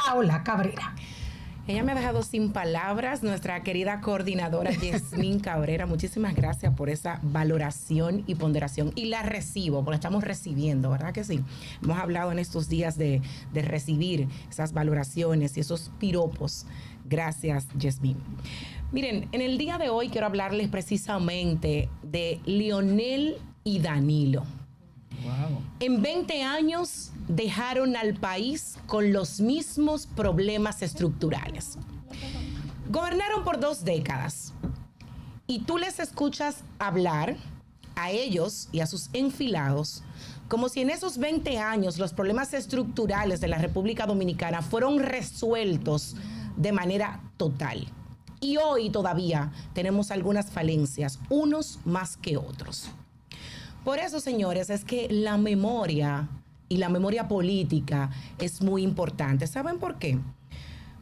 Paola Cabrera. Ella me ha dejado sin palabras, nuestra querida coordinadora Yasmín Cabrera. Muchísimas gracias por esa valoración y ponderación. Y la recibo, porque estamos recibiendo, ¿verdad que sí? Hemos hablado en estos días de recibir esas valoraciones y esos piropos. Gracias, Yasmín. Miren, en el día de hoy quiero hablarles precisamente de Leonel y Danilo. Wow. En 20 años dejaron al país con los mismos problemas estructurales. Gobernaron por 2 décadas y tú les escuchas hablar a ellos y a sus enfilados como si en esos 20 años los problemas estructurales de la República Dominicana fueron resueltos de manera total. Y hoy todavía tenemos algunas falencias, unos más que otros. Por eso, señores, es que la memoria y la memoria política es muy importante. ¿Saben por qué?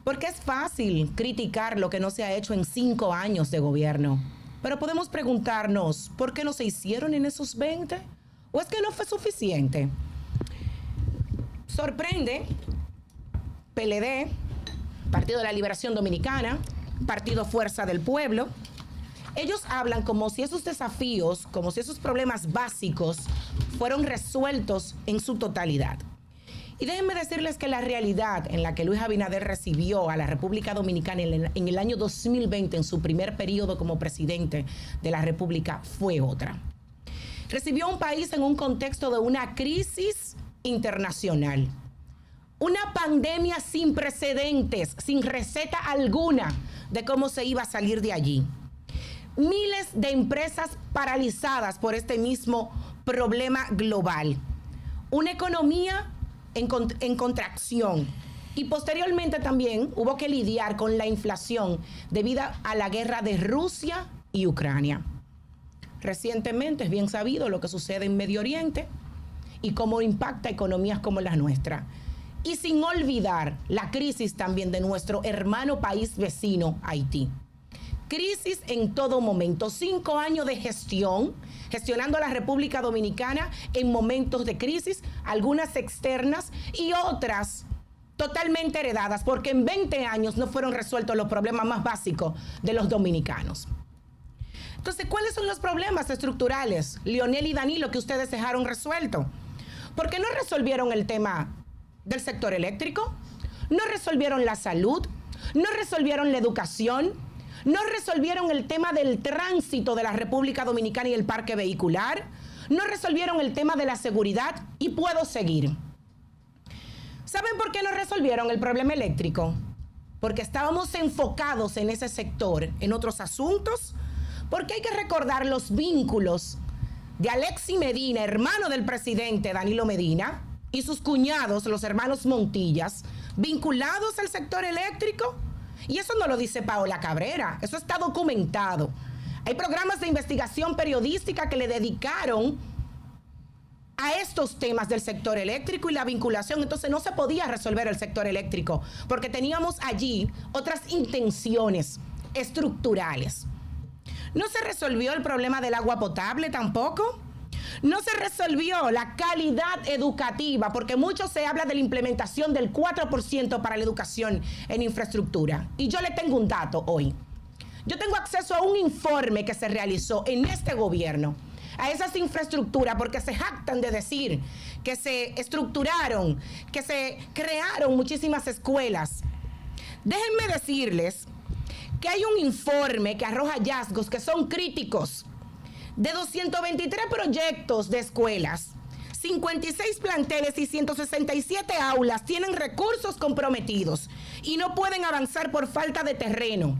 Porque es fácil criticar lo que no se ha hecho en 5 años de gobierno. Pero podemos preguntarnos, ¿por qué no se hicieron en esos 20? ¿O es que no fue suficiente? Sorprende, PLD, Partido de la Liberación Dominicana, Partido Fuerza del Pueblo. Ellos hablan como si esos desafíos, como si esos problemas básicos fueron resueltos en su totalidad. Y déjenme decirles que la realidad en la que Luis Abinader recibió a la República Dominicana en el año 2020, en su primer periodo como presidente de la República, fue otra. Recibió a un país en un contexto de una crisis internacional, una pandemia sin precedentes, sin receta alguna de cómo se iba a salir de allí. Miles de empresas paralizadas por este mismo problema global. Una economía en contracción. Y posteriormente también hubo que lidiar con la inflación debido a la guerra de Rusia y Ucrania. Recientemente es bien sabido lo que sucede en Medio Oriente y cómo impacta economías como la nuestra. Y sin olvidar la crisis también de nuestro hermano país vecino, Haití. Crisis en todo momento, 5 años de gestionando a la República Dominicana en momentos de crisis, algunas externas y otras totalmente heredadas, porque en 20 años no fueron resueltos los problemas más básicos de los dominicanos. Entonces, ¿cuáles son los problemas estructurales, Leonel y Danilo, que ustedes dejaron resuelto? ¿Por qué no resolvieron el tema del sector eléctrico? ¿No resolvieron la salud? ¿No resolvieron la educación? ¿No resolvieron el tema del tránsito de la República Dominicana y el parque vehicular? ¿No resolvieron el tema de la seguridad? Y puedo seguir. ¿Saben por qué no resolvieron el problema eléctrico? Porque estábamos enfocados en ese sector, en otros asuntos. Porque hay que recordar los vínculos de Alexis Medina, hermano del presidente Danilo Medina, y sus cuñados, los hermanos Montillas, vinculados al sector eléctrico. Y eso no lo dice Paola Cabrera, eso está documentado. Hay programas de investigación periodística que le dedicaron a estos temas del sector eléctrico y la vinculación. Entonces no se podía resolver el sector eléctrico porque teníamos allí otras intenciones estructurales. No se resolvió el problema del agua potable tampoco. No se resolvió la calidad educativa, porque mucho se habla de la implementación del 4% para la educación en infraestructura. Y yo le tengo un dato hoy. Yo tengo acceso a un informe que se realizó en este gobierno a esas infraestructuras, porque se jactan de decir que se estructuraron, que se crearon muchísimas escuelas. Déjenme decirles que hay un informe que arroja hallazgos que son críticos. De 223 proyectos de escuelas, 56 planteles y 167 aulas tienen recursos comprometidos y no pueden avanzar por falta de terreno.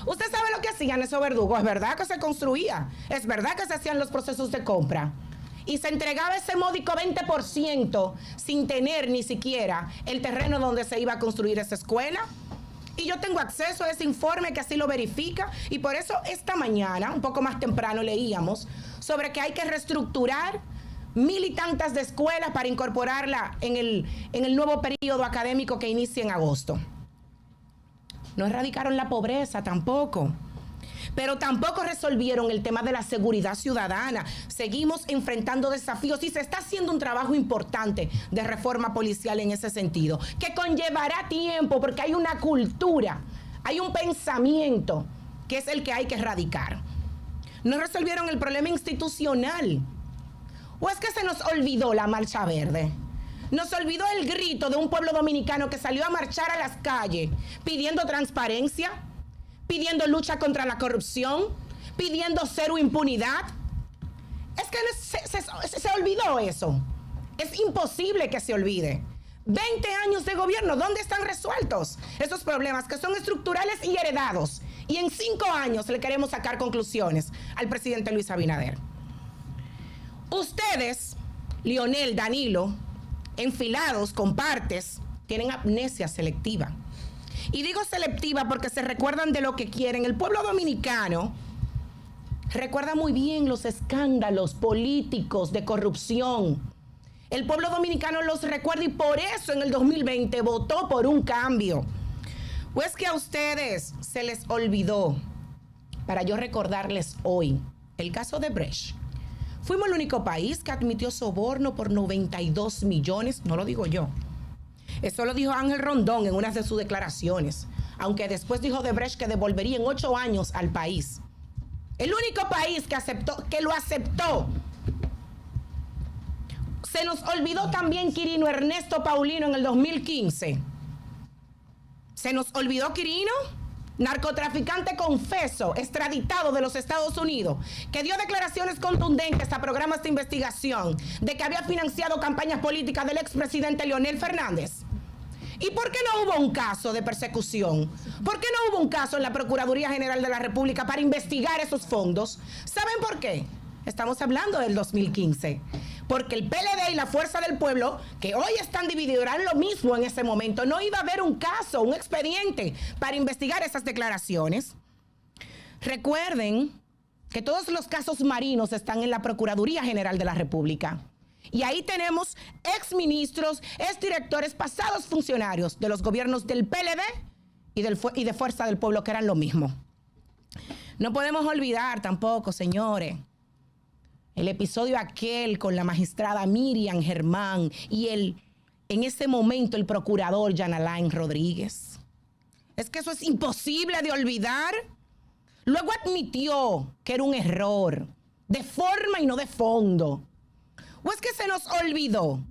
Usted sabe lo que hacían esos verdugos. Es verdad que se construía, es verdad que se hacían los procesos de compra y se entregaba ese módico 20% sin tener ni siquiera el terreno donde se iba a construir esa escuela. Y yo tengo acceso a ese informe que así lo verifica. Y por eso esta mañana, un poco más temprano, leíamos sobre que hay que reestructurar 1,000 y tantas de escuelas para incorporarla en el nuevo periodo académico que inicia en agosto. No erradicaron la pobreza tampoco. Pero tampoco resolvieron el tema de la seguridad ciudadana. Seguimos enfrentando desafíos y se está haciendo un trabajo importante de reforma policial en ese sentido, que conllevará tiempo porque hay una cultura, hay un pensamiento que es el que hay que erradicar. No resolvieron el problema institucional. ¿O es que se nos olvidó la Marcha Verde? Nos olvidó el grito de un pueblo dominicano que salió a marchar a las calles pidiendo transparencia, pidiendo lucha contra la corrupción, pidiendo cero impunidad. Es que se olvidó eso. Es imposible que se olvide. 20 años de gobierno, ¿dónde están resueltos esos problemas que son estructurales y heredados? Y en 5 años le queremos sacar conclusiones al presidente Luis Abinader. Ustedes, Leonel, Danilo, enfilados con partes, tienen amnesia selectiva. Y digo selectiva porque se recuerdan de lo que quieren. El pueblo dominicano recuerda muy bien los escándalos políticos de corrupción. El pueblo dominicano los recuerda y por eso en el 2020 votó por un cambio. ¿O es que a ustedes se les olvidó? Para yo recordarles hoy, el caso de Brecht. Fuimos el único país que admitió soborno por 92 millones, no lo digo yo. Eso lo dijo Ángel Rondón en una de sus declaraciones, aunque después dijo de Brecht que devolvería en 8 años al país. El único país que lo aceptó. Se nos olvidó también Quirino Ernesto Paulino en el 2015. Se nos olvidó Quirino, narcotraficante confeso, extraditado de los Estados Unidos, que dio declaraciones contundentes a programas de investigación de que había financiado campañas políticas del expresidente Leonel Fernández. ¿Y por qué no hubo un caso de persecución? ¿Por qué no hubo un caso en la Procuraduría General de la República para investigar esos fondos? ¿Saben por qué? Estamos hablando del 2015. Porque el PLD y la Fuerza del Pueblo, que hoy están divididos, eran lo mismo en ese momento. No iba a haber un caso, un expediente para investigar esas declaraciones. Recuerden que todos los casos marinos están en la Procuraduría General de la República. Y ahí tenemos exministros, exdirectores, pasados funcionarios de los gobiernos del PLD y de Fuerza del Pueblo, que eran lo mismo. No podemos olvidar tampoco, señores, el episodio aquel con la magistrada Miriam Germán y en ese momento el procurador Jan Alain Rodríguez. Es que eso es imposible de olvidar. Luego admitió que era un error, de forma y no de fondo. ¿O es que se nos olvidó?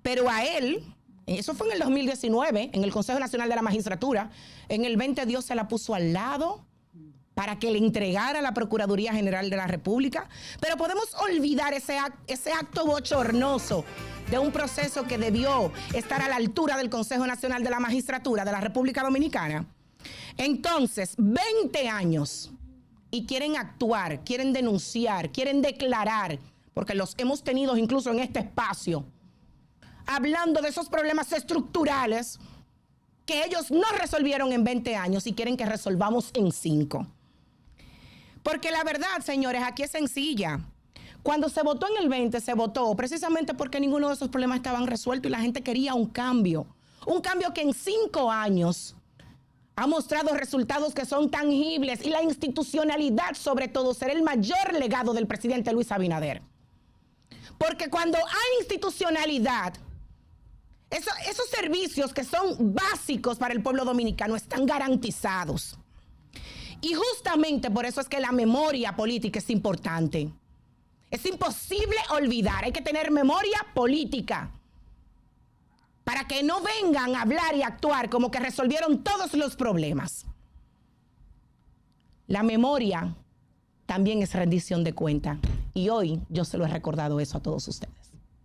Pero a él, eso fue en el 2019, en el Consejo Nacional de la Magistratura, en el 20 Dios se la puso al lado para que le entregara la Procuraduría General de la República. Pero podemos olvidar ese acto bochornoso de un proceso que debió estar a la altura del Consejo Nacional de la Magistratura de la República Dominicana. Entonces, 20 años y quieren actuar, quieren denunciar, quieren declarar, porque los hemos tenido incluso en este espacio, hablando de esos problemas estructurales que ellos no resolvieron en 20 años y quieren que resolvamos en 5. Porque la verdad, señores, aquí es sencilla. Cuando se votó en el 20, se votó precisamente porque ninguno de esos problemas estaban resueltos y la gente quería un cambio. Un cambio que en 5 años ha mostrado resultados que son tangibles y la institucionalidad, sobre todo, será el mayor legado del presidente Luis Abinader. Porque cuando hay institucionalidad, esos servicios que son básicos para el pueblo dominicano están garantizados. Y justamente por eso es que la memoria política es importante. Es imposible olvidar, hay que tener memoria política para que no vengan a hablar y actuar como que resolvieron todos los problemas. La memoria también es rendición de cuenta y hoy yo se lo he recordado eso a todos ustedes.